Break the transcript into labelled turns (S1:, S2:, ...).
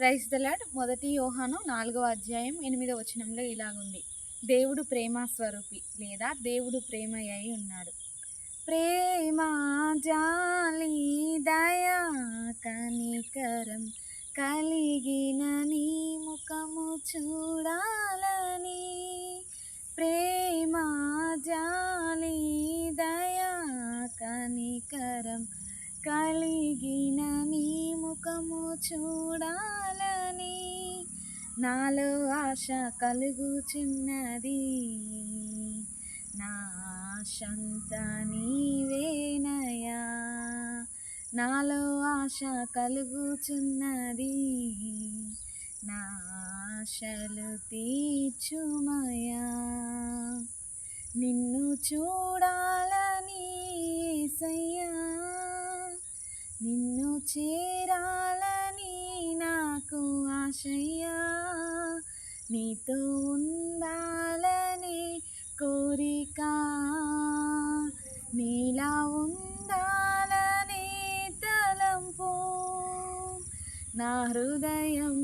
S1: Praise the lord. మొదటి యోహాను 4వ అధ్యాయం 8వ వచనంలో ఇలాగుంది. దేవుడు ప్రేమ స్వరూపి లేదా దేవుడు ప్రేమయ్యి ఉన్నాడు. ప్రేమ జాలి దయా కనికరం కలిగిన నీ ముఖము చూడాలని. ప్రేమ జాలి దయా కనికరం కలిగిన నీ ముఖము చూడాలని నాలో ఆశ కలుగుచున్నది. నా ఆశంతా నీవేనయ్యా. నాలో ఆశ కలుగుచున్నది. నా ఆశలు తీర్చుమయ్యా. నిన్ను చూడాలని యేసయ్యా, నిన్ను చేరాలని నాకు ఆశయ్యా. నీతో ఉండాలని కోరిక, నీలా ఉండాలని తలంపు. నా హృదయం